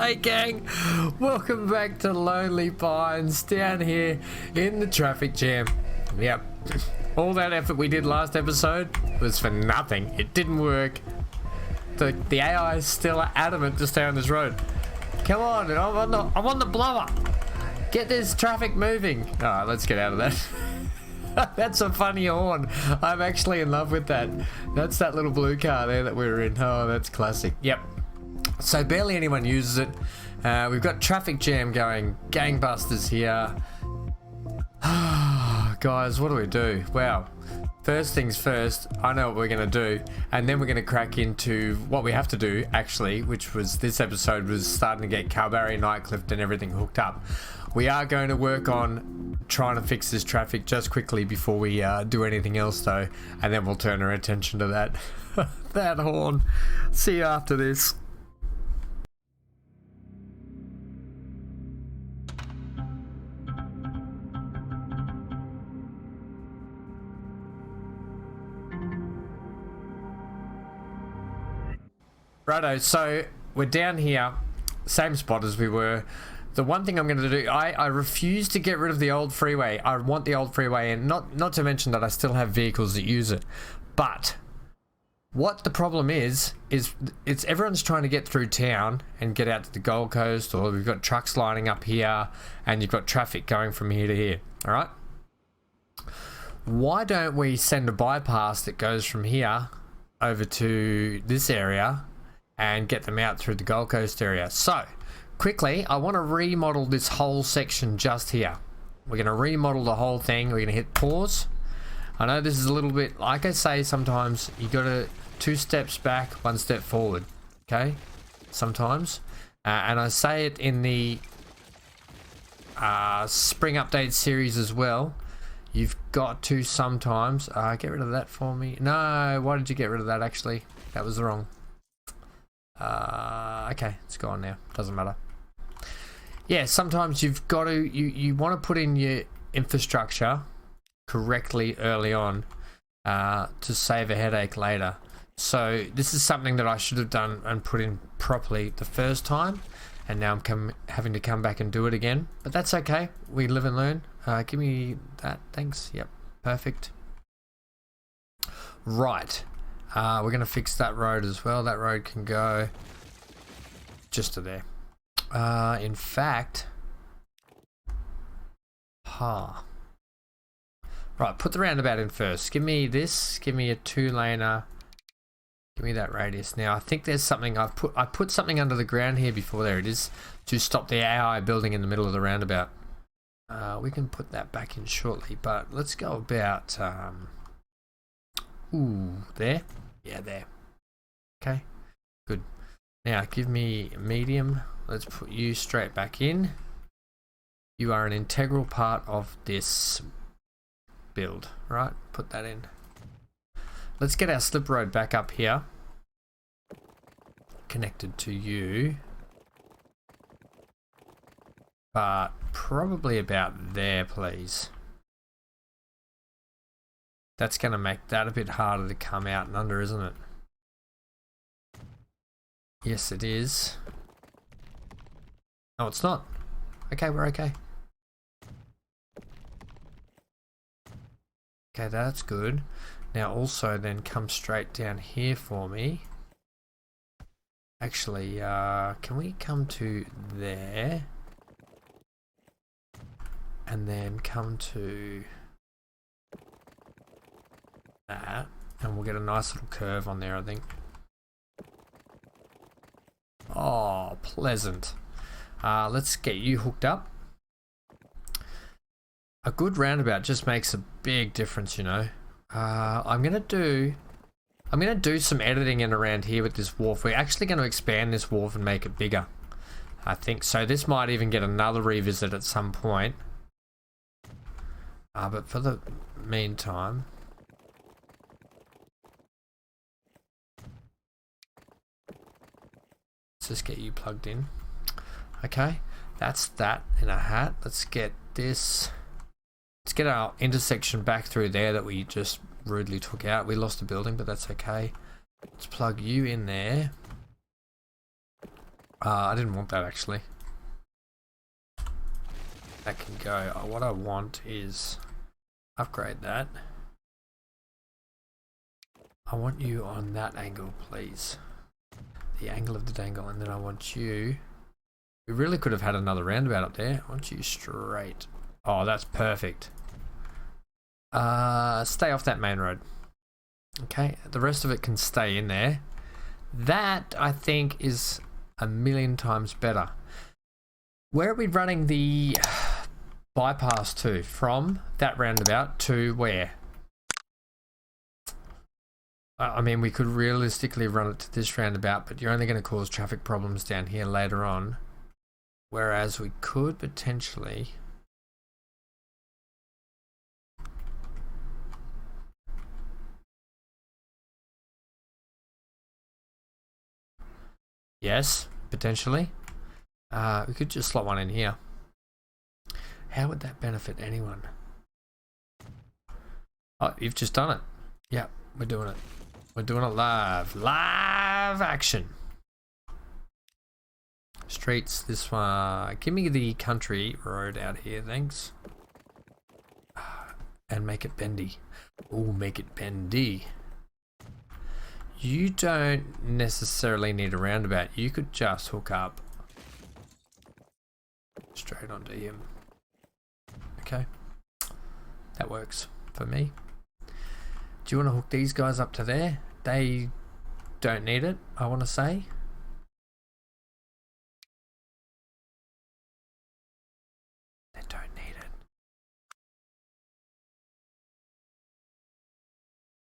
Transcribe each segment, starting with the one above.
Hey gang, welcome back to Lonely Pines down here in the traffic jam. Yep, all that effort we did last episode was for nothing. It didn't work. The AI is still adamant to stay on this road. Come on, I'm on the blower. Get this traffic moving. Alright, let's get out of that. That's a funny horn. I'm actually in love with that. That's that little blue car there that we were in. Oh, that's classic. Yep. So barely anyone uses it. We've got traffic jam going gangbusters here. Guys, what do we do? Well, first things first, I know what we're going to do, and then we're going to crack into what we have to do, actually, which was this episode was starting to get Kalbarri, Nightcliff and everything hooked up. We are going to work on trying to fix this traffic just quickly before we do anything else, though, and then we'll turn our attention to that, that horn. See you after this. Righto, so we're down here, same spot as we were. The one thing I'm going to do, I refuse to get rid of the old freeway. I want the old freeway, and not to mention that I still have vehicles that use it. But what the problem is it's everyone's trying to get through town and get out to the Gold Coast, or we've got trucks lining up here, and you've got traffic going from here to here. All right. Why don't we send a bypass that goes from here over to this area and get them out through the Gold Coast area? So quickly, I want to remodel this whole section just here. We're going to remodel the whole thing. We're going to hit pause. I know this is a little bit, like I say, sometimes you got to 2 steps back, 1 step forward. Okay, sometimes, and I say it in the spring update series as well. You've got to sometimes get rid of that for me. No, why did you get rid of that? Actually, that was wrong. Okay, it's gone now. Doesn't matter. Yeah, sometimes you've got to you want to put in your infrastructure correctly early on to save a headache later. So this is something that I should have done and put in properly the first time, and now I'm having to come back and do it again. But that's okay. We live and learn. Give me that. Thanks. Yep. Perfect. Right. We're going to fix that road as well. That road can go just to there. In fact, right, put the roundabout in first. Give me this. Give me a 2-laner. Give me that radius. Now, I think there's something I put something under the ground here before. There it is, to stop the AI building in the middle of the roundabout. We can put that back in shortly, but let's go about there. Yeah, there. Okay, good. Now give me medium. Let's put you straight back in. You are an integral part of this build, right? Put that in. Let's get our slip road back up here, connected to you, but probably about there, please. That's going to make that a bit harder to come out and under, isn't it? Yes, it is. No, it's not. Okay, we're okay. Okay, that's good. Now also then come straight down here for me. Actually, can we come to there? And then come to that, and we'll get a nice little curve on there, I think. Oh, pleasant. Let's get you hooked up. A good roundabout just makes a big difference, you know. I'm gonna do some editing in around here with this wharf. We're actually going to expand this wharf and make it bigger, I think. So this might even get another revisit at some point. But for the meantime, let's just get you plugged in. Okay, that's that in a hat. Let's get this. Let's get our intersection back through there that we just rudely took out. We lost a building, but that's okay. Let's plug you in there. I didn't want that actually. That can go. What I want is upgrade that. I want you on that angle, please. The angle of the dangle, and then I want you. We really could have had another roundabout up there. I want you straight. Oh, that's perfect. Stay off that main road. Okay, the rest of it can stay in there. That, I think, is a million times better. Where are we running the bypass to? From that roundabout to where? I mean, we could realistically run it to this roundabout, but you're only going to cause traffic problems down here later on. Whereas we could potentially... Yes, potentially. We could just slot one in here. How would that benefit anyone? Oh, you've just done it. Yeah, we're doing it. We're doing it live. Live action. Streets, this one. Give me the country road out here, thanks. And make it bendy. Ooh, make it bendy. You don't necessarily need a roundabout. You could just hook up straight onto him. Okay. That works for me. Do you want to hook these guys up to there? They don't need it, I want to say. They don't need it.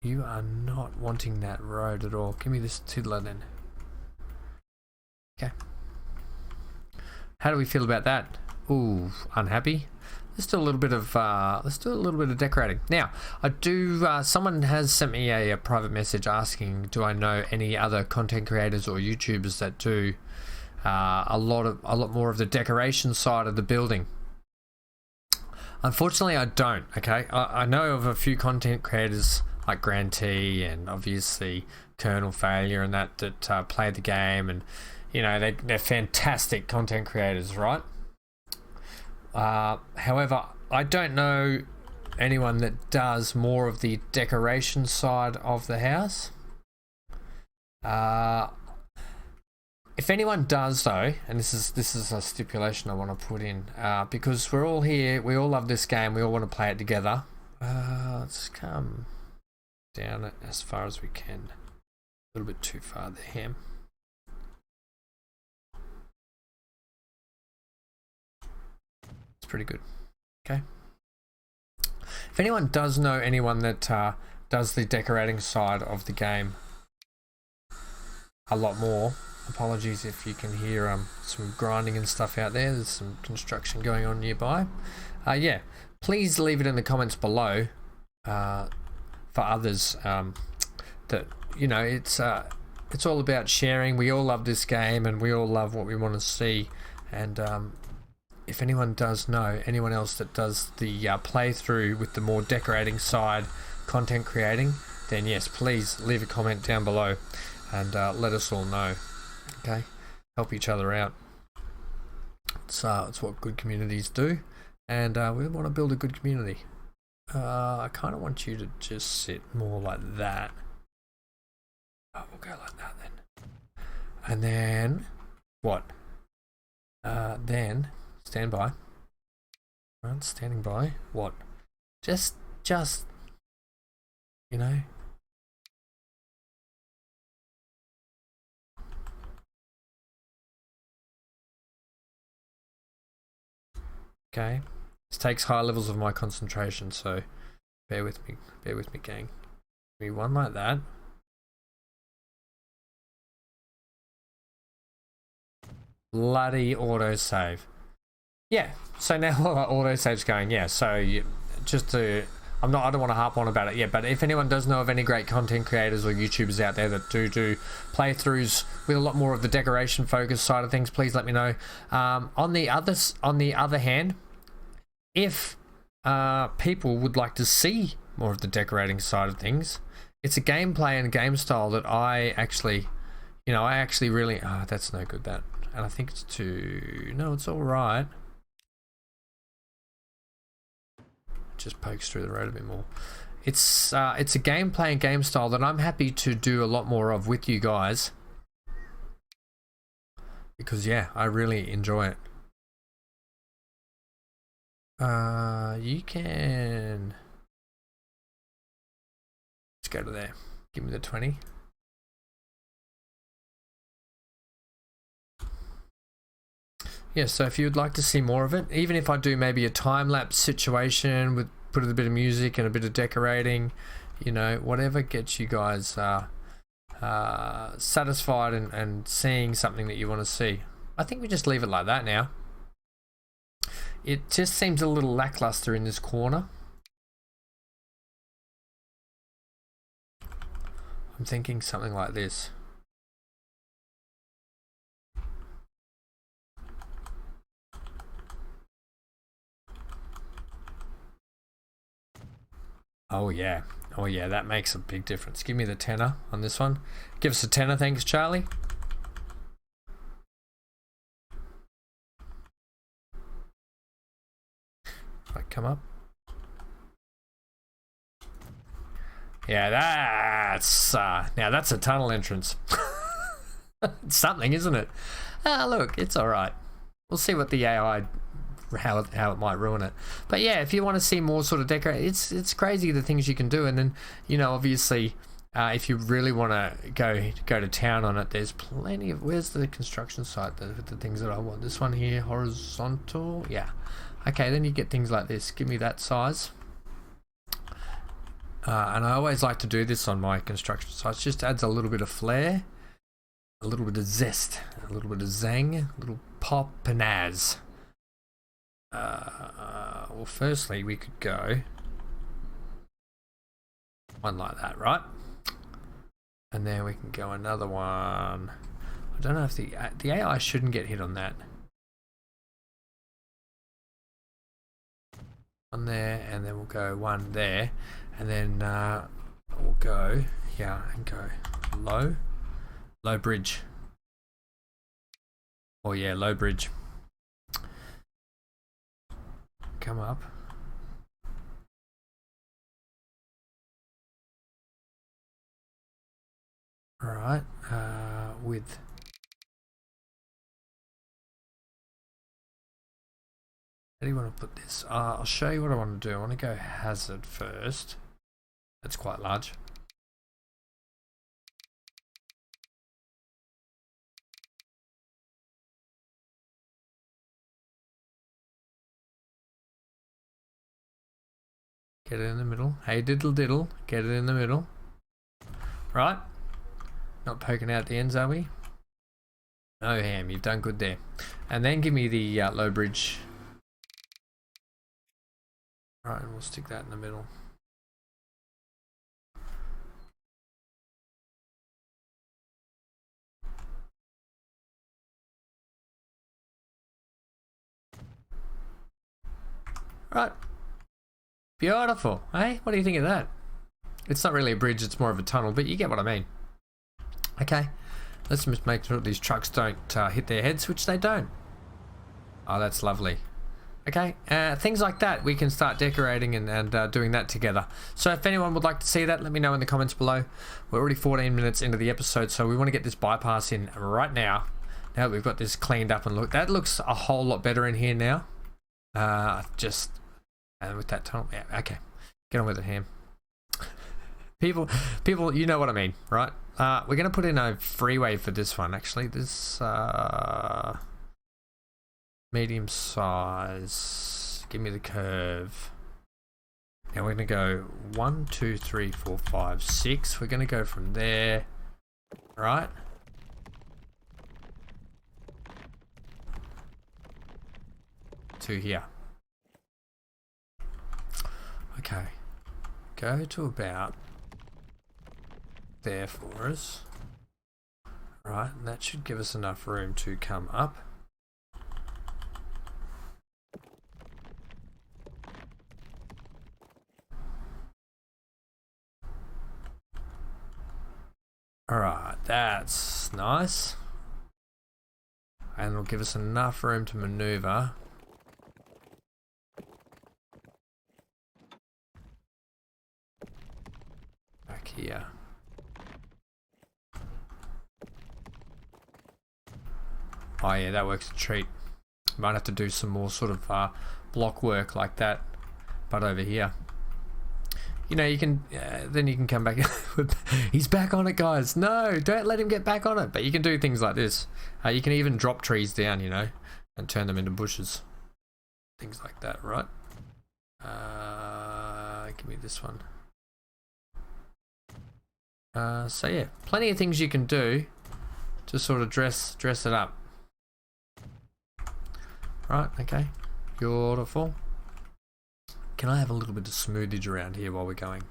You are not wanting that road at all. Give me this tiddler then. Okay. How do we feel about that? Ooh, unhappy. Let's do a little bit of decorating. Now, I do. Someone has sent me a private message asking, do I know any other content creators or YouTubers that do a lot more of the decoration side of the building? Unfortunately, I don't. Okay, I know of a few content creators like Grand T and obviously Kernel Failure and that play the game, and you know they're fantastic content creators, right? However, I don't know anyone that does more of the decoration side of the house. If anyone does though, and this is a stipulation I want to put in, because we're all here, we all love this game, we all want to play it together. Let's come down it as far as we can. A little bit too far there. Pretty good. Okay. If anyone does know anyone that does the decorating side of the game a lot more, apologies if you can hear some grinding and stuff out there. There's some construction going on nearby. Yeah, please leave it in the comments below for others. That you know, it's all about sharing. We all love this game, and we all love what we want to see. And if anyone does know anyone else that does the playthrough with the more decorating side, content creating, then yes, please leave a comment down below and let us all know. Okay, help each other out. It's what good communities do, and we want to build a good community. I kind of want you to just sit more like that. Oh, we'll go like that then. And then what? Then stand by. Right, standing by. What? Just, you know. Okay. This takes high levels of my concentration, so bear with me, gang. Give me one like that. Bloody autosave. Yeah, so now autosave's going, yeah, so I don't want to harp on about it yet, but if anyone does know of any great content creators or YouTubers out there that do playthroughs with a lot more of the decoration focused side of things, please let me know. On the other hand, if people would like to see more of the decorating side of things, it's a gameplay and game style that I actually really, that's no good, that. and I think it's too... No, it's all right. Just pokes through the road a bit more. It's a gameplay and game style that I'm happy to do a lot more of with you guys, because yeah, I really enjoy it. You can... Let's go to there. Give me the 20. Yeah, so if you'd like to see more of it, even if I do maybe a time-lapse situation with put a bit of music and a bit of decorating, you know, whatever gets you guys satisfied and seeing something that you want to see. I think we just leave it like that now. It just seems a little lackluster in this corner. I'm thinking something like this. Oh yeah, that makes a big difference. Give me the tenner on this one. Give us a tenner, thanks Charlie. Right, come up. Yeah, that's now that's a tunnel entrance. It's something, isn't it? Look, it's all right. We'll see what the AI, how it might ruin it. But yeah, if you want to see more sort of decorate, it's crazy the things you can do. And then, you know, obviously, if you really want to go to town on it, there's plenty of... Where's the construction site? The things that I want. This one here, horizontal. Yeah. Okay, then you get things like this. Give me that size. And I always like to do this on my construction sites. Just adds a little bit of flair, a little bit of zest, a little bit of zang, a little pop and azz. Well, firstly, we could go one like that, right? And then we can go another one. I don't know if the AI shouldn't get hit on that. On there, and then we'll go one there, and then we'll go here and go low bridge. Oh yeah, low bridge. Come up. All right, with how do you want to put this? I'll show you what I want to do. I want to go hazard first. That's quite large. Get it in the middle. Hey diddle diddle, get it in the middle. Right? Not poking out the ends, are we? No, Ham, you've done good there. And then give me the low bridge. Right, and we'll stick that in the middle. Right. Beautiful, eh? What do you think of that? It's not really a bridge, it's more of a tunnel, but you get what I mean. Okay, let's just make sure these trucks don't hit their heads, which they don't. Oh, that's lovely. Okay, things like that, we can start decorating and doing that together. So if anyone would like to see that, let me know in the comments below. We're already 14 minutes into the episode, so we want to get this bypass in right now. Now that we've got this cleaned up, and look, that looks a whole lot better in here now. And with that tunnel, yeah, okay. Get on with it, Ham. People, you know what I mean, right? We're going to put in a freeway for this one, actually. This, medium size. Give me the curve. Now we're going to go 1, 2, 3, 4, 5, 6. We're going to go from there, right? To here. Okay. Go to about there for us. Right, and that should give us enough room to come up. Alright, that's nice. and it'll give us enough room to maneuver. Back here. Oh yeah, that works a treat. Might have to do some more sort of block work like that, but over here. You know, you can, then you can come back with, he's back on it, guys. No, don't let him get back on it. But you can do things like this. You can even drop trees down, you know, and turn them into bushes. Things like that, right? Give me this one. So yeah, plenty of things you can do to sort of dress it up. Right, okay, beautiful. Can I have a little bit of smoothage around here while we're going?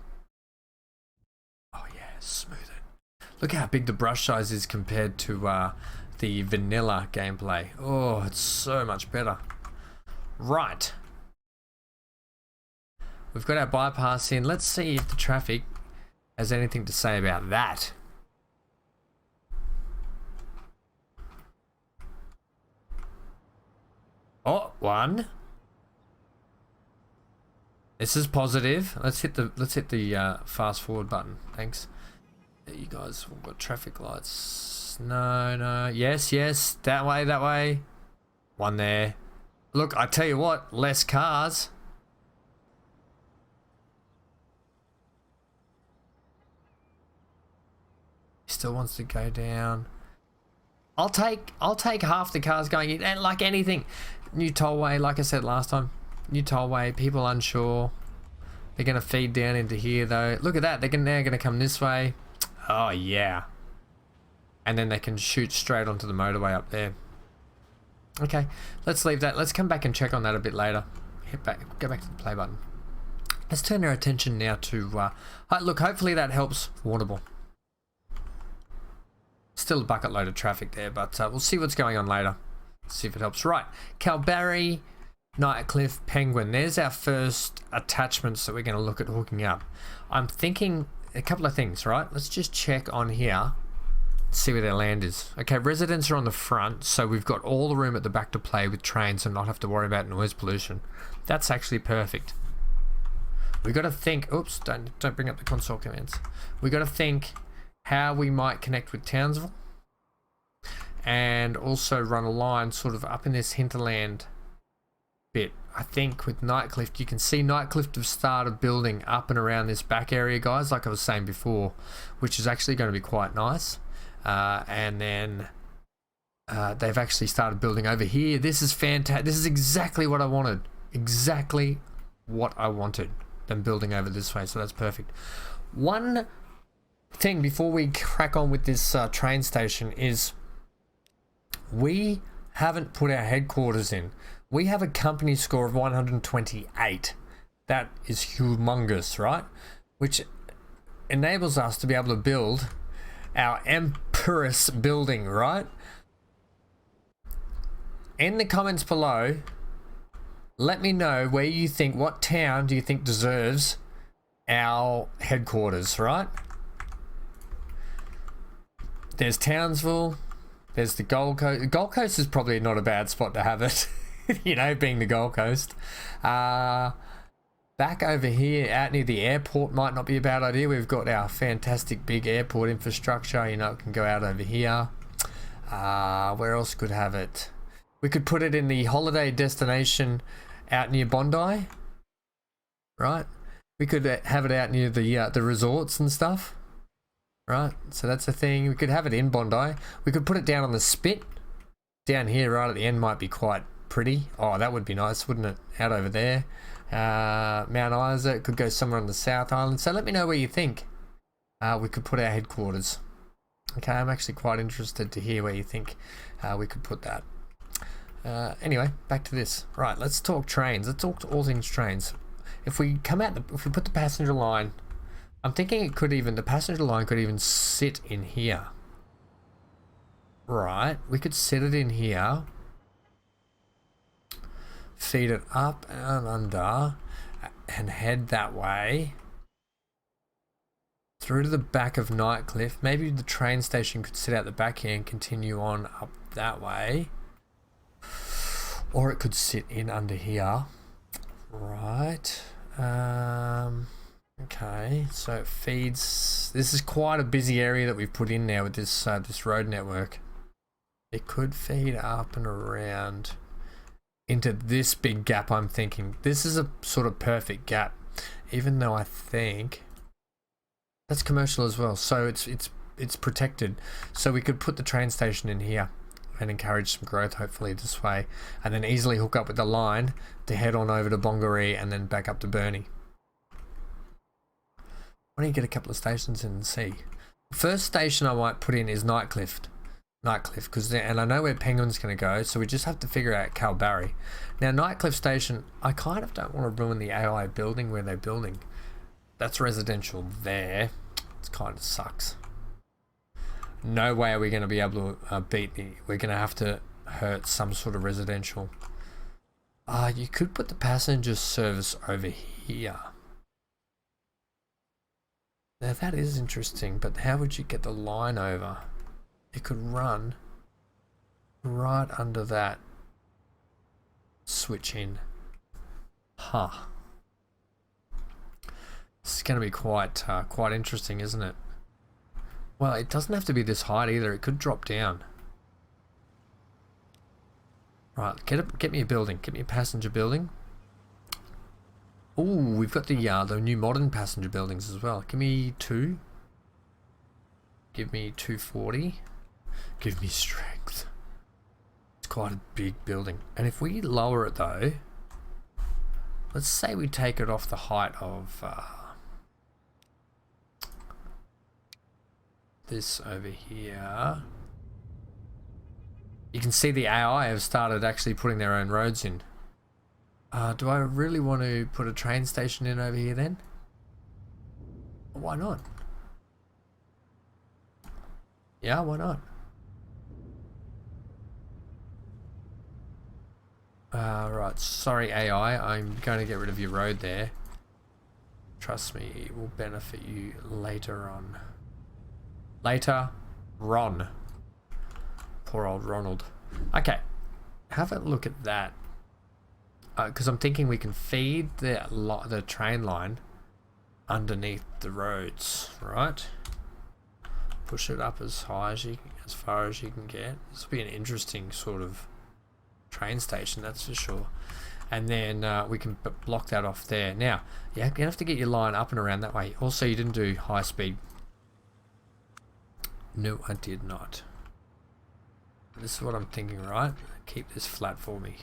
Oh yeah, smooth it. Look how big the brush size is compared to the vanilla gameplay. Oh, it's so much better. Right. We've got our bypass in. Let's see if the traffic has anything to say about that. Oh, one. This is positive. Let's hit the fast forward button. Thanks. There you guys. We've got traffic lights. No. Yes. That way. One there. Look, I tell you what, less cars. Still wants to go down. I'll take half the cars going in, and like anything. New tollway, like I said last time. New tollway, people unsure. They're going to feed down into here though. Look at that, they're now going to come this way. Oh yeah. And then they can shoot straight onto the motorway up there. Okay, let's leave that. Let's come back and check on that a bit later. Go back to the play button. Let's turn our attention now to, look, hopefully that helps Warrnambool. Still a bucket load of traffic there, but we'll see what's going on later. See if it helps. Right, Kalbarri, Nightcliff, Penguin. There's our first attachments that we're going to look at hooking up. I'm thinking a couple of things, right? Let's just check on here, see where their land is. Okay, residents are on the front, so we've got all the room at the back to play with trains and not have to worry about noise pollution. That's actually perfect. We've got to think, oops, don't bring up the console commands. We've got to think how we might connect with Townsville and also run a line sort of up in this hinterland bit. I think with Nightcliff, you can see Nightcliff have started building up and around this back area, guys, like I was saying before, which is actually going to be quite nice. And then they've actually started building over here. This is fantastic. This is exactly what I wanted. Exactly what I wanted. Them building over this way, so that's perfect. One thing before we crack on with this train station is we haven't put our headquarters in. We have a company score of 128. That is humongous, right? Which enables us to be able to build our Empress building, right? In the comments below, let me know where you think, what town do you think deserves our headquarters, right? There's Townsville, there's the Gold Coast. Gold Coast is probably not a bad spot to have it, you know, being the Gold Coast. Back over here, out near the airport might not be a bad idea. We've got our fantastic big airport infrastructure, you know, it can go out over here. Where else could have it? We could put it in the holiday destination out near Bondi, right? We could have it out near the resorts and stuff. Right, so that's a thing. We could have it in Bondi. We could put it down on the spit. Down here right at the end might be quite pretty. Oh, that would be nice, wouldn't it? Out over there. Mount Isa, it could go somewhere on the South Island. So let me know where you think we could put our headquarters. Okay, I'm actually quite interested to hear where you think we could put that. Anyway, back to this. Right, let's talk trains. Let's talk all things trains. If we come out, if we put the passenger line, I'm thinking it could even, the passenger line could even sit in here. Right, we could sit it in here. Feed it up and under and head that way. Through to the back of Nightcliff. Maybe the train station could sit out the back here and continue on up that way. Or it could sit in under here. Right. Okay, so it feeds. This is quite a busy area that we've put in now with this this road network. It could feed up and around into this big gap. I'm thinking this is a sort of perfect gap, even though I think that's commercial as well. So it's protected. So we could put the train station in here and encourage some growth, hopefully this way, and then easily hook up with the line to head on over to Bongaree and then back up to Burnie. Why don't you get a couple of stations in and see? First station I might put in is Nightcliff, because and I know where Penguin's going to go, so we just have to figure out Kalbarri. Now Nightcliff station, I kind of don't want to ruin the AI building where they're building. That's residential there. It kind of sucks. No way are we going to be able to beat the. We're going to have to hurt some sort of residential. You could put the passenger service over here. Now that is interesting, but how would you get the line over? It could run right under that switch in. Huh. This is going to be quite interesting, isn't it? Well, it doesn't have to be this height either. It could drop down. Right, get me a building. Get me a passenger building. Ooh, we've got the new modern passenger buildings as well. Give me 2. Give me 240. Give me strength. It's quite a big building. And if we lower it though, let's say we take it off the height of this over here. You can see the AI have started actually putting their own roads in. Do I really want to put a train station in over here then? Why not? Yeah, why not? Right, sorry AI, I'm going to get rid of your road there. Trust me, it will benefit you later on. Later, Ron. Poor old Ronald. Okay, have a look at that. Because I'm thinking we can feed the train line underneath the roads, right? Push it up as high as far as you can get. This will be an interesting sort of train station, that's for sure. And then we can block that off there. Now, you have to get your line up and around that way. Also, you didn't do high speed. No, I did not. This is what I'm thinking, right? Keep this flat for me.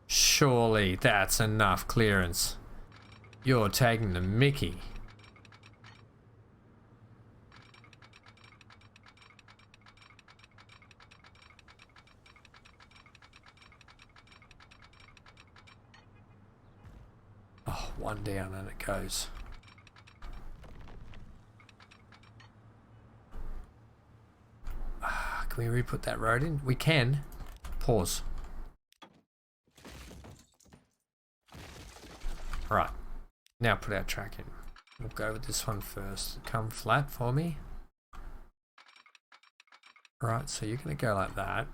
Surely that's enough clearance. You're taking the mickey. Oh, one down and it goes. Can we re-put that road in? We can. Pause. Right, now put our track in. We'll go with this one first. Come flat for me. Right, so you're going to go like that.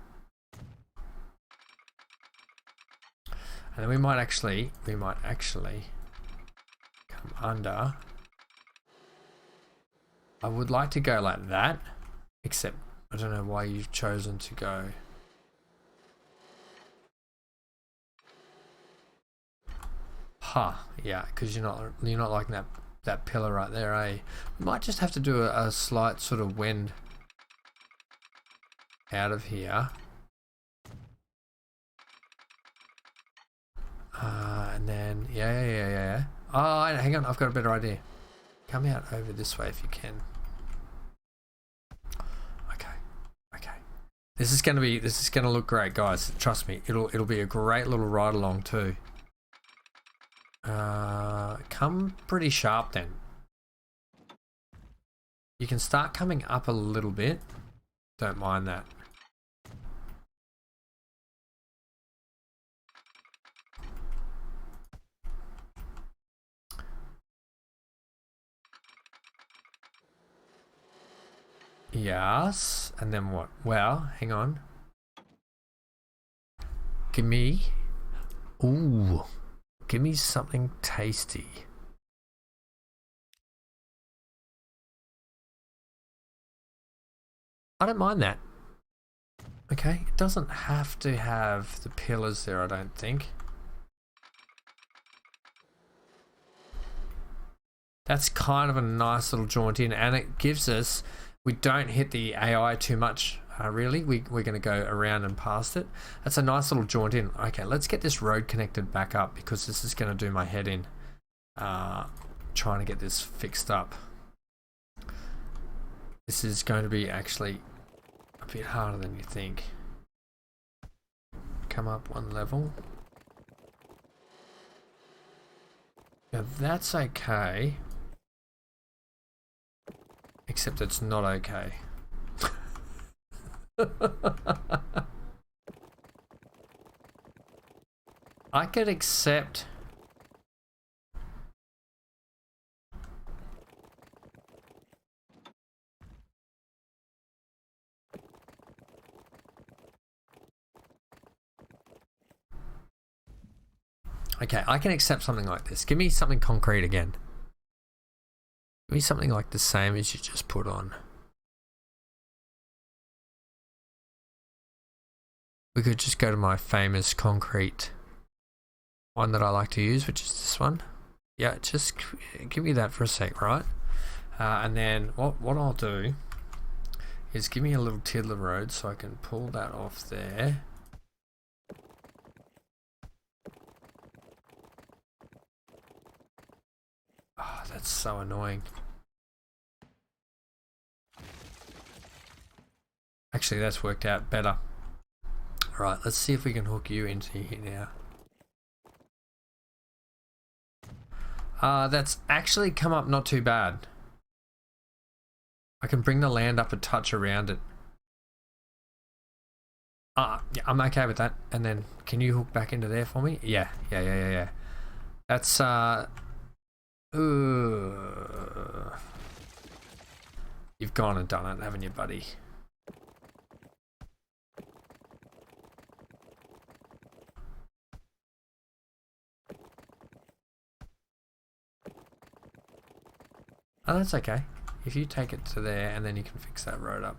And then we might actually come under. I would like to go like that, except I don't know why you've chosen to go. Yeah, because you're not liking that pillar right there, eh? We might just have to do a slight sort of wend out of here. And then yeah. Oh, hang on, I've got a better idea. Come out over this way if you can. Okay. This is gonna look great, guys. Trust me, it'll be a great little ride along too. Come pretty sharp then. You can start coming up a little bit. Don't mind that. Yes. And then what? Well, hang on. Give me... Ooh. Give me something tasty. I don't mind that. Okay, it doesn't have to have the pillars there, I don't think. That's kind of a nice little jaunt in, and it gives us, we don't hit the AI too much, really. We're going to go around and past it. That's a nice little jaunt in. Okay, let's get this road connected back up, because this is going to do my head in, trying to get this fixed up. This is going to be actually a bit harder than you think. Come up one level. Now that's okay. Except it's not okay. I could accept... Okay, I can accept something like this. Give me something concrete again. Give me something like the same as you just put on. We could just go to my famous concrete one that I like to use, which is this one. Yeah, just give me that for a sec, right? And then what I'll do is give me a little tiddler road so I can pull that off there. Oh, that's so annoying. Actually, that's worked out better. Alright, let's see if we can hook you into here now. That's actually come up not too bad. I can bring the land up a touch around it. Yeah, I'm okay with that. And then, can you hook back into there for me? Yeah. That's, you've gone and done it, haven't you, buddy? Oh, that's okay. If you take it to there and then you can fix that road up.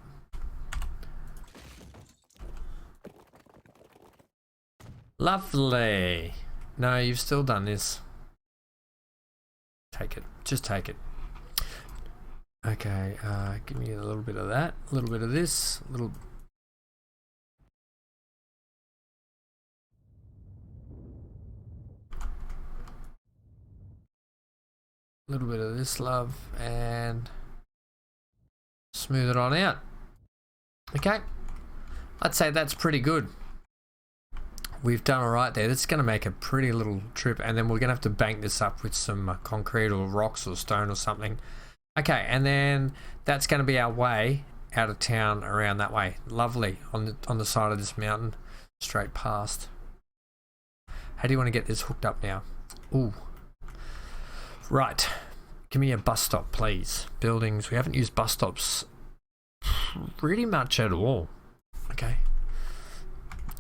Lovely. No, you've still done this. Take it. Just take it. Okay, give me a little bit of that, a little bit of this, a little... little bit of this, love, and smooth it on out. Okay, I'd say that's pretty good. We've done all right there. That's going to make a pretty little trip, and then we're going to have to bank this up with some concrete or rocks or stone or something. Okay, and then that's going to be our way out of town around that way. Lovely, on the side of this mountain, straight past. How do you want to get this hooked up now? Ooh. Right, give me a bus stop, please. Buildings, we haven't used bus stops pretty much at all. Okay.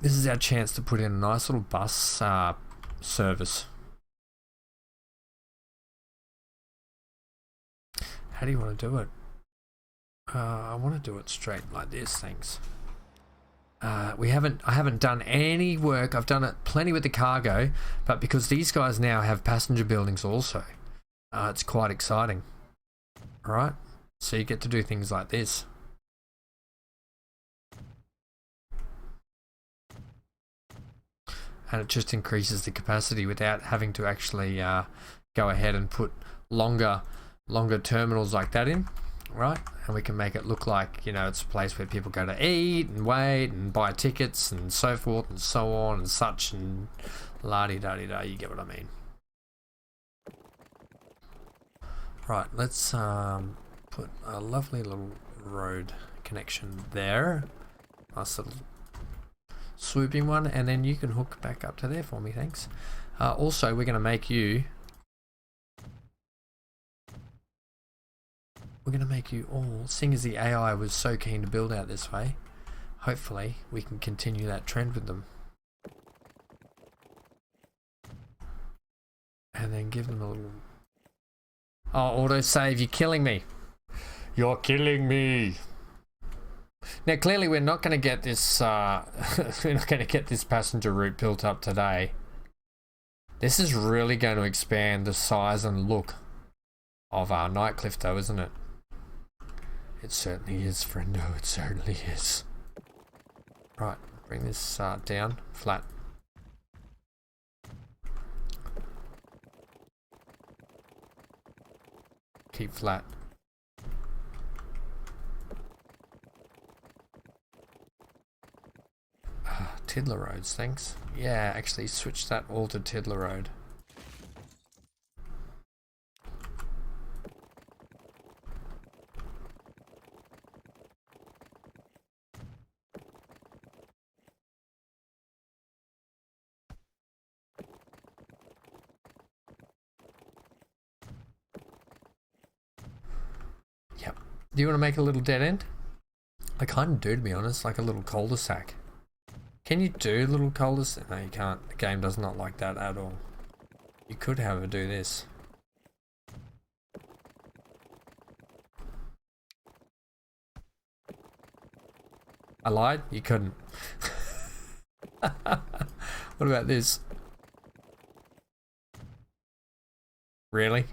This is our chance to put in a nice little bus service. How do you want to do it? I want to do it straight like this, thanks. I haven't done any work. I've done it plenty with the cargo, but because these guys now have passenger buildings also, it's quite exciting. All right, so you get to do things like this. And it just increases the capacity without having to actually go ahead and put longer terminals like that in, right? And we can make it look like, you know, it's a place where people go to eat and wait and buy tickets and so forth and so on and such, and la-di-da-di-da, you get what I mean. Right, let's put a lovely little road connection there. Nice little swooping one, and then you can hook back up to there for me, thanks. Also, we're going to make you we're going to make you all, seeing as the AI was so keen to build out this way, hopefully we can continue that trend with them. And then give them a little... Oh, autosave, you're killing me. You're killing me. Now, clearly we're not going to get this, we're not going to get this passenger route built up today. This is really going to expand the size and look of our Nightcliff though, isn't it? It certainly is, friendo, it certainly is. Right, bring this down, flat. Keep flat. Tiddler roads, thanks. Yeah, actually switch that all to Tiddler road. Yep. Do you want to make a little dead end? I kind of do, to be honest, like a little cul-de-sac. Can you do little cul-de-sac? No, you can't. The game does not like that at all. You could, however, do this. I lied? You couldn't. What about this? Really?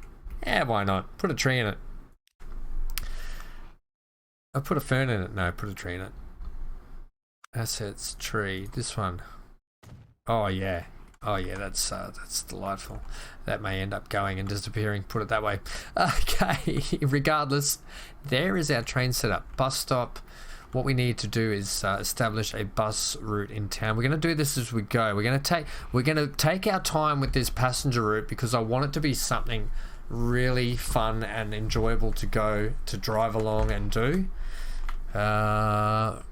Yeah, why not? Put a tree in it. I put a fern in it. No, put a tree in it. Assets, tree, this one. Oh yeah. Oh yeah, that's delightful. That may end up going and disappearing, put it that way. Okay, regardless, there is our train setup. Bus stop. What we need to do is establish a bus route in town. We're going to do this as we go. We're going to take our time with this passenger route because I want it to be something really fun and enjoyable to go to drive along and do. And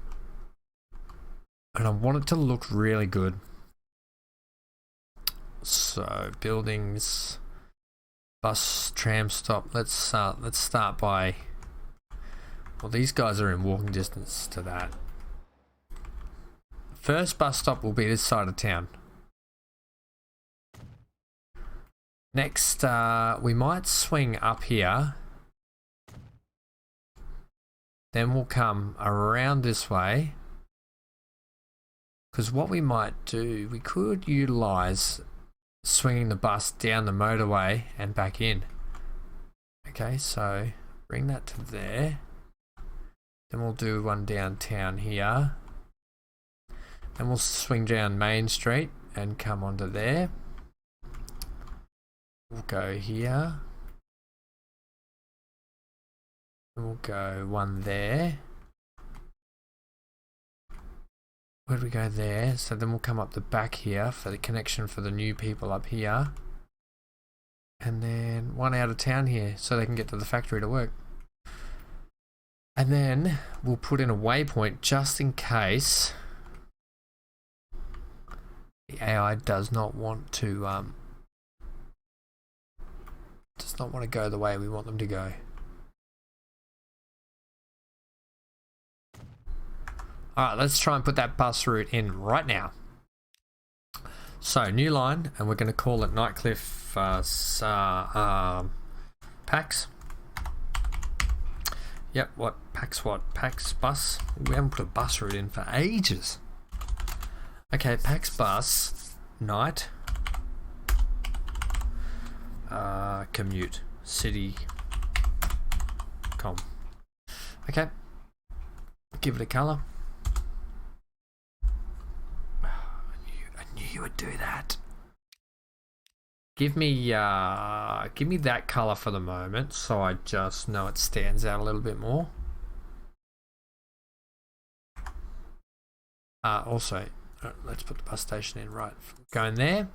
I want it to look really good. So buildings, bus, tram stop. Let's start by. Well, these guys are in walking distance to that. First bus stop will be this side of town. Next, we might swing up here. Then we'll come around this way. Because what we might do, we could utilize swinging the bus down the motorway and back in. Okay, so bring that to there. Then we'll do one downtown here. Then we'll swing down Main Street and come onto there. We'll go here. And we'll go one there. Where do we go there? So then we'll come up the back here for the connection for the new people up here. And then one out of town here so they can get to the factory to work. And then we'll put in a waypoint just in case the AI does not want to go the way we want them to go. Alright, let's try and put that bus route in right now. So, new line, and we're going to call it Nightcliff Pax. Yep, what? Pax what? Pax bus? We haven't put a bus route in for ages. Okay, Pax bus, night, commute, city, com. Okay, give it a colour. You would do that. Give me that color for the moment, so I just know it stands out a little bit more. Also, let's put the bus station in right. Going there.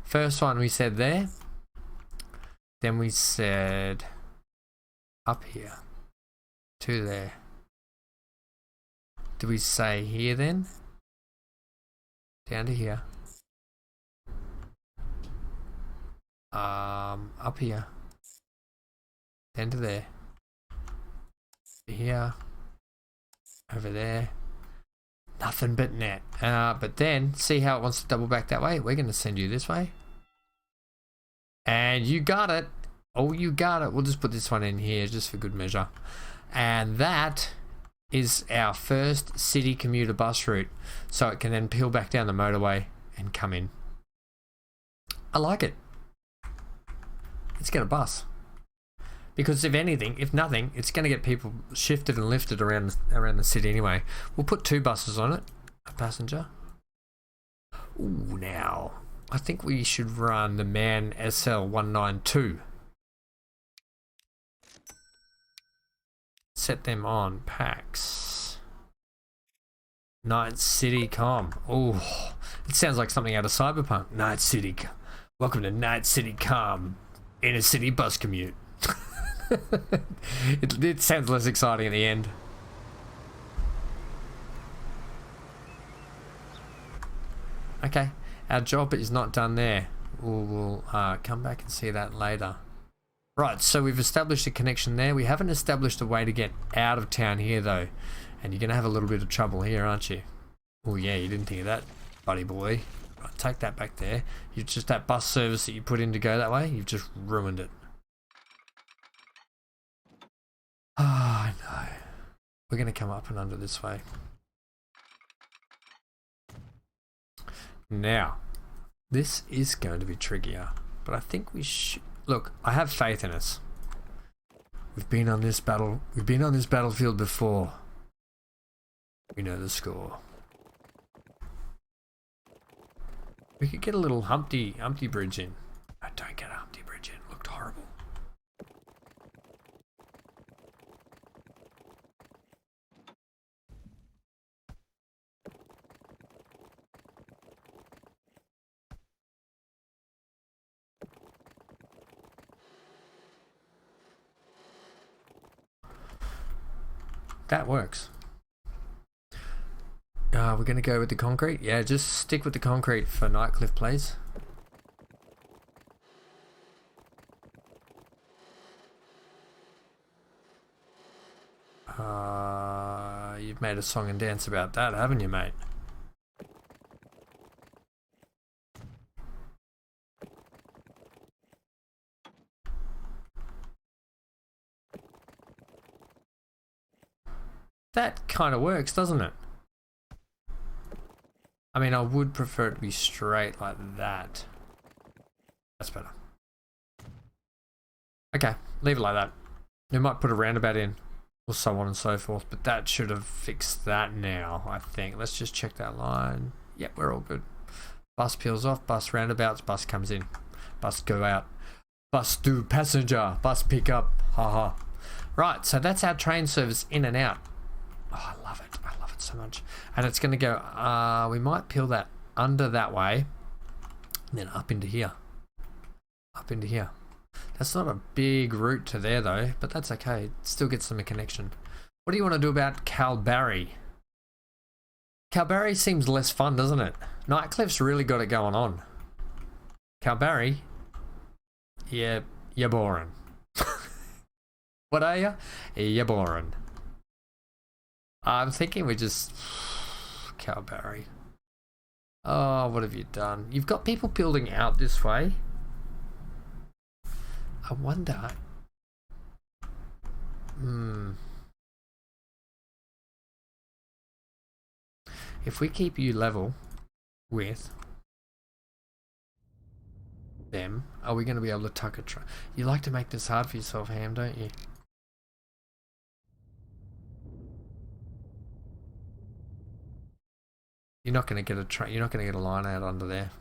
First one we said there. Then we said up here to there. Do we say here then? Down to here. Up here. Then to there. Here. Over there. Nothing but net. But then, see how it wants to double back that way? We're going to send you this way. And you got it. Oh, you got it. We'll just put this one in here just for good measure. And that is our first city commuter bus route. So it can then peel back down the motorway and come in. I like it. Let's get a bus. Because if anything, if nothing, it's going to get people shifted and lifted around the city anyway. We'll put 2 buses on it. A passenger. Ooh, now, I think we should run the Man SL192. Set them on packs. Night City Com. Oh, it sounds like something out of Cyberpunk. Night City. Welcome to Night City Com. Inner city bus commute. It sounds less exciting at the end. Okay, our job is not done there. We'll come back and see that later. Right, so we've established a connection there. We haven't established a way to get out of town here though. And you're going to have a little bit of trouble here, aren't you? Oh yeah, you didn't hear that, buddy boy. Right, take that back there. You just, that bus service that you put in to go that way, you've just ruined it. I know. We're going to come up and under this way. Now, this is going to be trickier, but I think we should... Look, I have faith in us. We've been on this battlefield before. We know the score. We could get a little Humpty Bridge in. I don't get a Humpty Bridge in. It looked horrible. That works. We're going to go with the concrete? Yeah, just stick with the concrete for Nightcliff, please. You've made a song and dance about that, haven't you, mate? That kind of works, doesn't it? I mean, I would prefer it to be straight like that. That's better. Okay, leave it like that. We might put a roundabout in, or so on and so forth, but that should have fixed that now, I think. Let's just check that line. Yep, we're all good. Bus peels off, bus roundabouts, bus comes in. Bus go out. Bus do passenger, bus pick up, haha. Right, so that's our train service in and out. Oh, I love it. I love it so much. And it's going to go, we might peel that under that way, and then up into here. Up into here. That's not a big route to there though, but that's okay. It still gets them a connection. What do you want to do about Kalbarri? Kalbarri seems less fun, doesn't it? Nightcliff's really got it going on. Kalbarri? Yeah, you're boring. What are you? You're boring. I'm thinking we just... Kalbarri. Oh, what have you done? You've got people building out this way. I wonder... If we keep you level with them, are we going to be able to tuck a truck? You like to make this hard for yourself, Ham, don't you? You're not going to get a truck. You're not going to get a line out under there.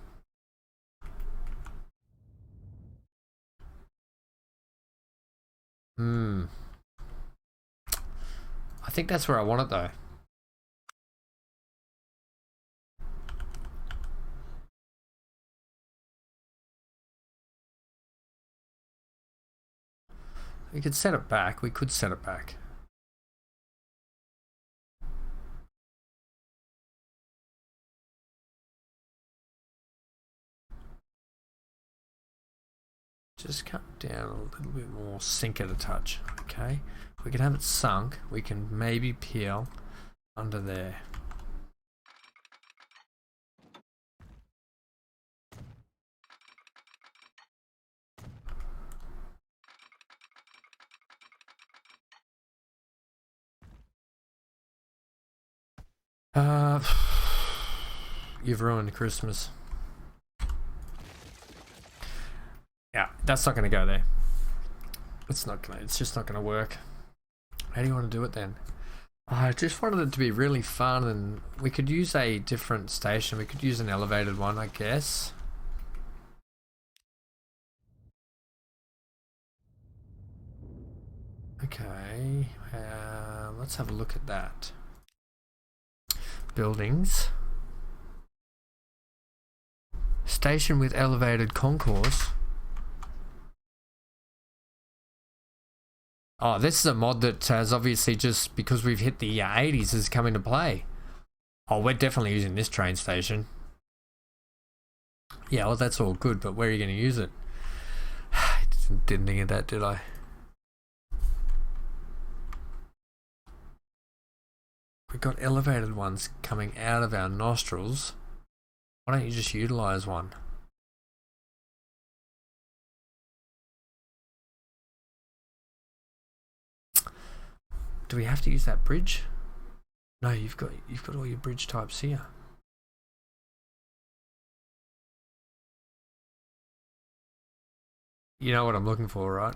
I think that's where I want it though. We could set it back. We could set it back. Just come down a little bit more, sink it a touch, okay? We can have it sunk. We can maybe peel under there. You've ruined Christmas. Yeah, that's not gonna go there. It's just not gonna work. How do you want to do it then? I just wanted it to be really fun, and we could use a different station. We could use an elevated one, I guess. Okay, let's have a look at that. Buildings. Station with elevated concourse. Oh, this is a mod that has obviously just because we've hit the 80s has come into play. Oh, we're definitely using this train station. Yeah, well, that's all good, but where are you going to use it? Didn't think of that, did I? We've got elevated ones coming out of our nostrils. Why don't you just utilize one? Do we have to use that bridge? No, you've got all your bridge types here. You know what I'm looking for, right?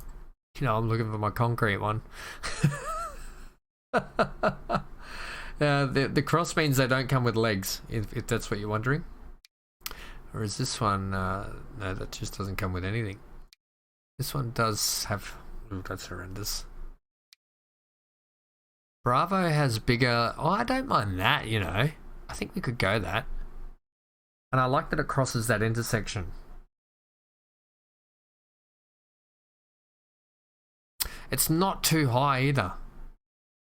You know I'm looking for my concrete one. The cross means they don't come with legs, if that's what you're wondering. Or is this one, no, that just doesn't come with anything. This one does have, ooh, that's horrendous. Bravo has bigger, oh, I don't mind that, you know. I think we could go that. And I like that it crosses that intersection. It's not too high either.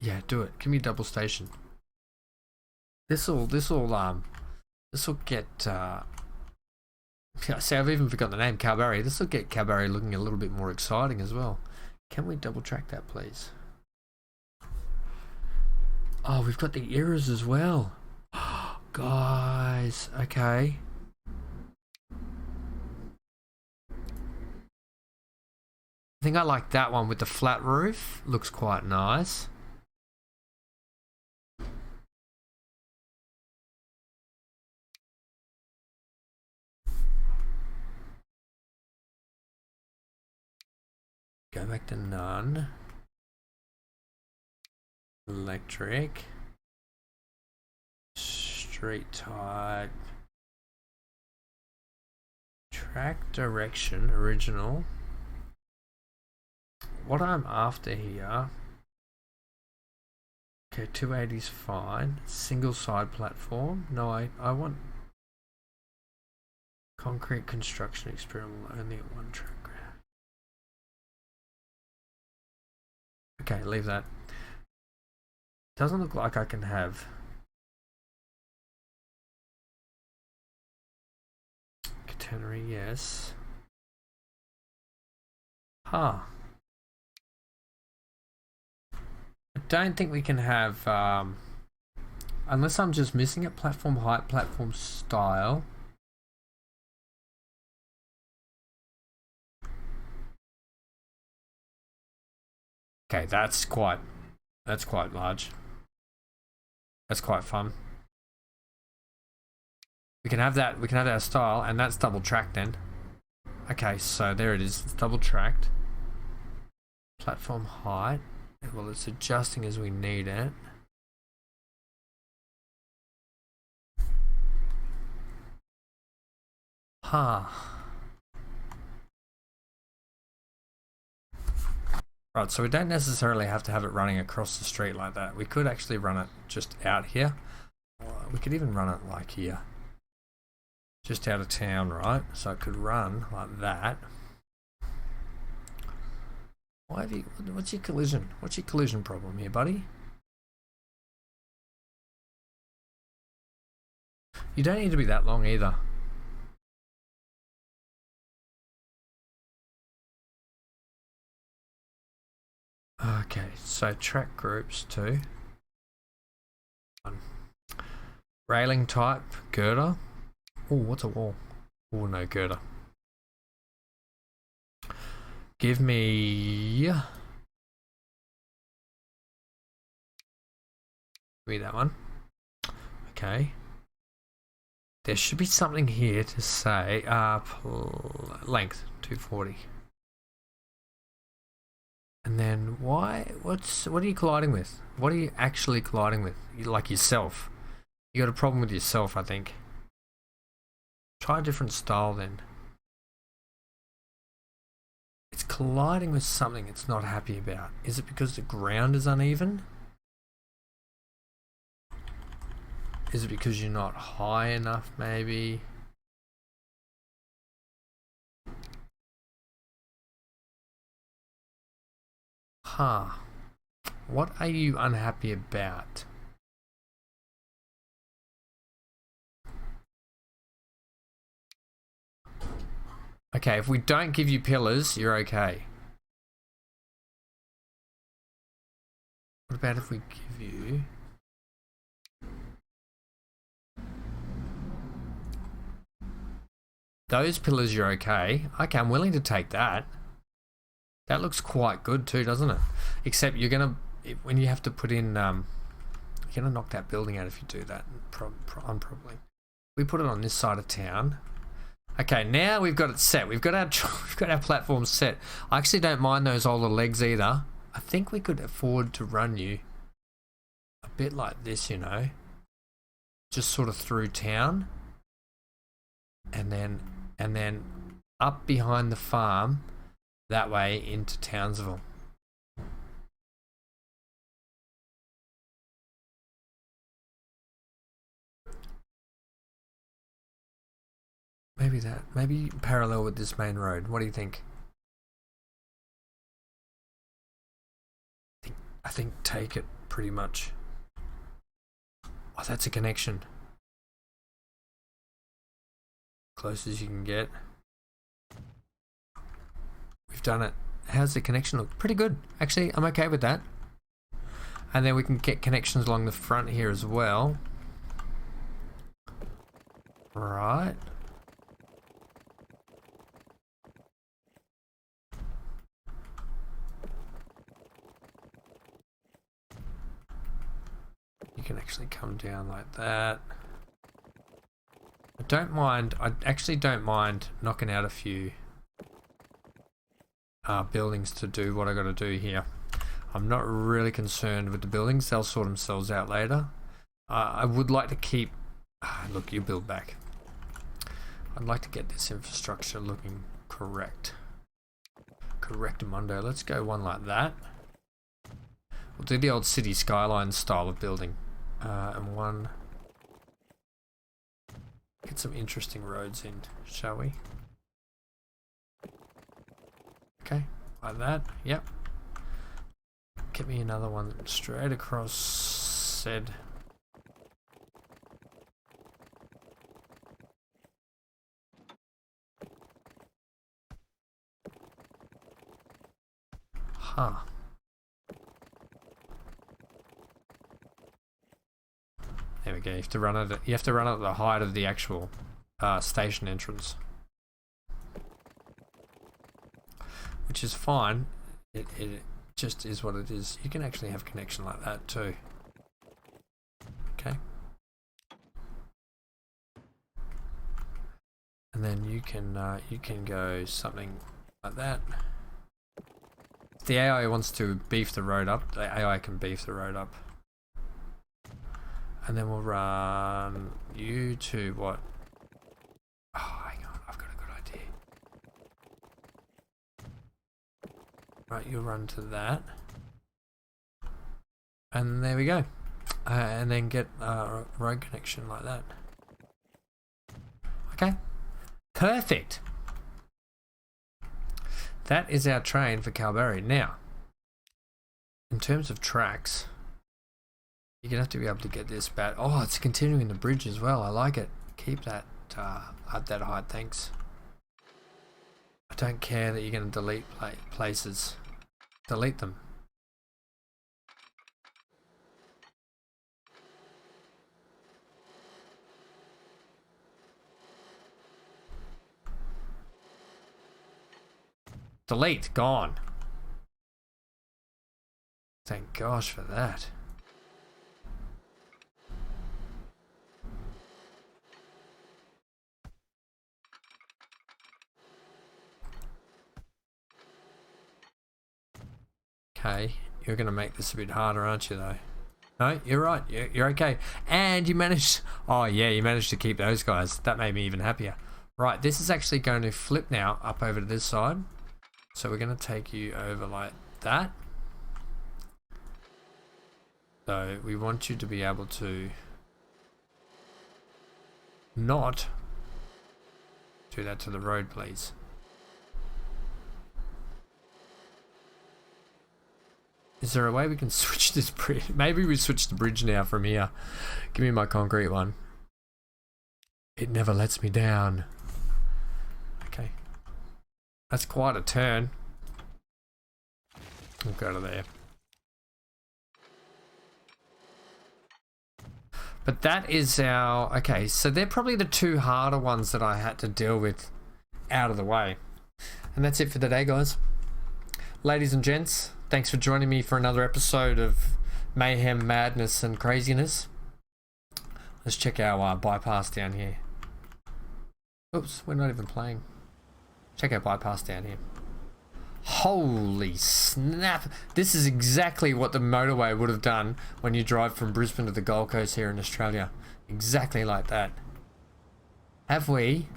Yeah, do it. Give me a double station. This'll get, see, I've even forgotten the name, Kalbarri. This'll get Kalbarri looking a little bit more exciting as well. Can we double track that, please? Oh, we've got the eras as well. Guys, okay. I think I like that one with the flat roof. Looks quite nice. Go back to none. Electric. Street type. Track direction, original. What I'm after here. Okay, 280's fine. Single side platform. No, I want concrete construction experimental only at one track. Okay, leave that. Doesn't look like I can have catenary, yes. Huh. I don't think we can have, unless I'm just missing it, platform height, platform style. Okay, that's quite large. That's quite fun. We can have that, our style, and that's double tracked then. Okay, so there it is, it's double tracked. Platform height. Well, it's adjusting as we need it. Huh. Right, so we don't necessarily have to have it running across the street like that. We could actually run it just out here. We could even run it like here. Just out of town, right? So it could run like that. Why have you, what's your collision? What's your collision problem here, buddy? You don't need to be that long either. Okay, so track groups too. Railing type, girder. Oh, what's a wall? Oh, no girder. Give me that one. Okay. There should be something here to say length 240. And then what are you colliding with? What are you actually colliding with? Like yourself. You got a problem with yourself, I think. Try a different style then. It's colliding with something it's not happy about. Is it because the ground is uneven? Is it because you're not high enough, maybe? Huh. What are you unhappy about? Okay, if we don't give you pillars, you're okay. What about if we give you... Those pillars, you're okay. Okay, I'm willing to take that. That looks quite good too, doesn't it? Except you're gonna, when you have to put in, you're gonna knock that building out if you do that. Probably. We put it on this side of town. Okay, now we've got it set. We've got our platform set. I actually don't mind those older legs either. I think we could afford to run you a bit like this, you know, just sort of through town, and then up behind the farm, that way into Townsville. Maybe that. Maybe parallel with this main road. What do you think? I think take it pretty much. Oh, that's a connection. Close as you can get. We've done it. How's the connection look? Pretty good. Actually, I'm okay with that. And then we can get connections along the front here as well. Right. You can actually come down like that. I actually don't mind knocking out a few buildings to do what I got to do here. I'm not really concerned with the buildings. They'll sort themselves out later. I would like to keep... look, you build back. I'd like to get this infrastructure looking correct. Correctamundo. Let's go one like that. We'll do the old city skyline style of building. And one... Get some interesting roads in, shall we? Okay, like that. Yep. Get me another one straight across said. Huh. There we go. You have to run it. You have to run it at the height of the actual station entrance, which is fine. It just is what it is. You can actually have connection like that too. Okay. And then you can go something like that. If the AI wants to beef the road up, the AI can beef the road up. And then we'll run you to what? Oh, hang on, I've got a good idea. Right, you'll run to that. And there we go. And then get a road connection like that. Okay. Perfect. That is our train for Kalbarri. Now, in terms of tracks, you're gonna have to be able to get this back. Oh, it's continuing the bridge as well. I like it. Keep that at that height, thanks. I don't care that you're gonna delete places. Delete them. Delete. Gone. Thank gosh for that. Okay, you're going to make this a bit harder, aren't you, though? No, you're right. You're okay. And you managed... Oh, yeah, you managed to keep those guys. That made me even happier. Right, this is actually going to flip now up over to this side. So we're going to take you over like that. So we want you to be able to not do that to the road, please. Is there a way we can switch this bridge? Maybe we switch the bridge now from here. Give me my concrete one. It never lets me down. Okay. That's quite a turn. We'll go to there. But that is our... Okay, so they're probably the two harder ones that I had to deal with out of the way. And that's it for today, guys. Ladies and gents, thanks for joining me for another episode of mayhem, madness, and craziness. Let's check our bypass down here. Oops, we're not even playing. Check our bypass down here. Holy snap. This is exactly what the motorway would have done when you drive from Brisbane to the Gold Coast here in Australia. Exactly like that. Have we...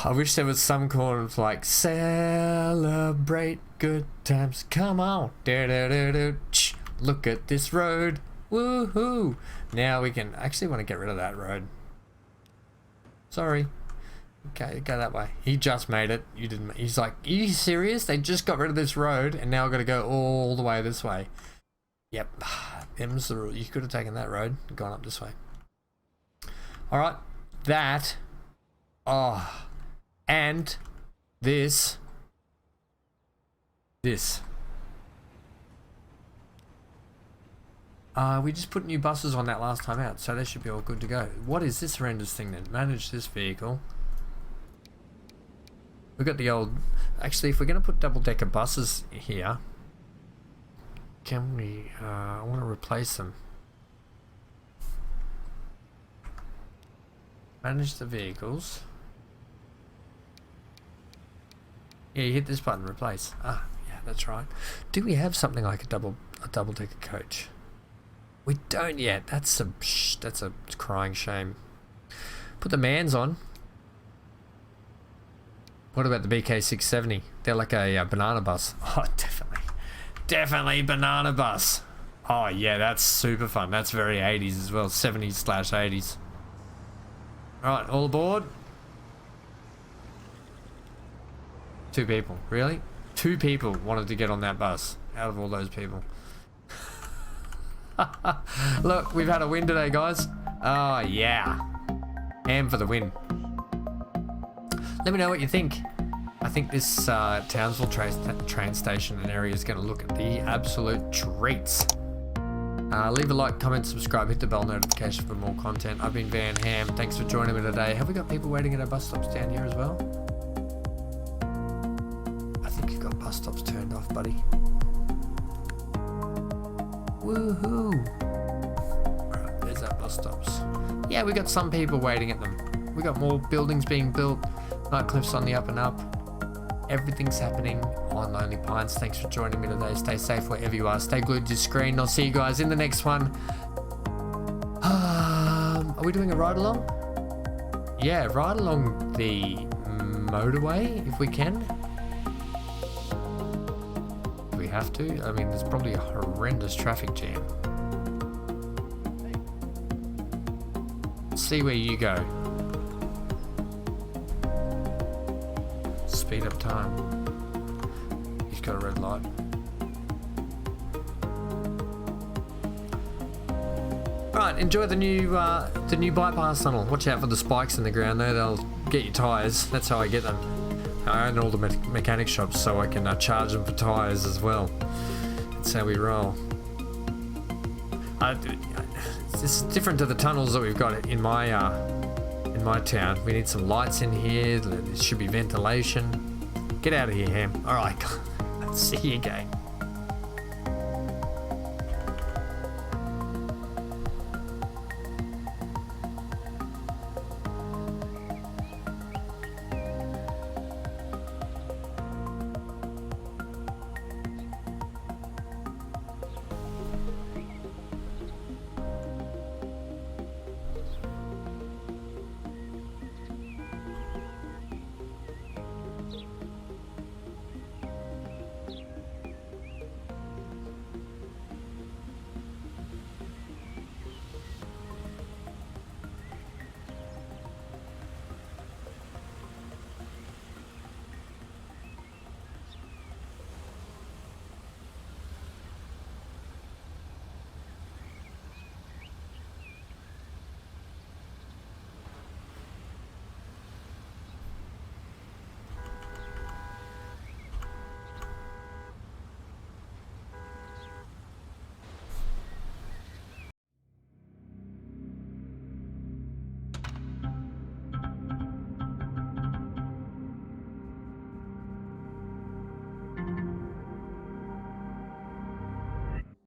I wish there was some kind of like celebrate good times. Come on, look at this road, woohoo! Now we can actually want to get rid of that road. Sorry. Okay, go that way. He just made it. You didn't. He's like, are you serious? They just got rid of this road, and now I've got to go all the way this way. Yep, them's the rule. You could have taken that road and gone up this way. All right, that. Oh. And this. We just put new buses on that last time out, so they should be all good to go. What is this horrendous thing then? Manage this vehicle. We've got the old... Actually, if we're going to put double-decker buses here, can we... I want to replace them. Manage the vehicles. Yeah, you hit this button, replace. Ah, yeah, that's right. Do we have something like a double-decker coach? We don't yet. That's a crying shame. Put the Mans on. What about the BK670? They're like a banana bus. Oh, definitely banana bus. Oh yeah, that's super fun. That's very 80s as well, 70s/80s. All right, all aboard. 2 people, really? 2 people wanted to get on that bus out of all those people. Look, we've had a win today, guys. Oh yeah, ham for the win. Let me know what you think. I think this Townsville train station and area is going to look at the absolute treats. Leave a like, comment, subscribe, hit the bell notification for more content. I've been Van Ham. Thanks for joining me today. Have we got people waiting at our bus stops down here as well? I think you've got bus stops turned off, buddy. Woohoo! Right, there's our bus stops. Yeah, we got some people waiting at them. We got more buildings being built. Nightcliff's on the up and up. Everything's happening on Lonely Pines. Thanks for joining me today. Stay safe wherever you are. Stay glued to your screen. I'll see you guys in the next one. Are we doing a ride along? Yeah, ride along the motorway if we can. Do we have to? I mean, there's probably a horrendous traffic jam. See where you go. Speed up time. He's got a red light. Right, enjoy the new bypass tunnel. Watch out for the spikes in the ground though, they'll get your tyres. That's how I get them. I own all the mechanic shops so I can charge them for tyres as well. That's how we roll. This is different to the tunnels that we've got in my in my town. We need some lights in here. There should be ventilation. Get out of here, Ham. Alright, see you again.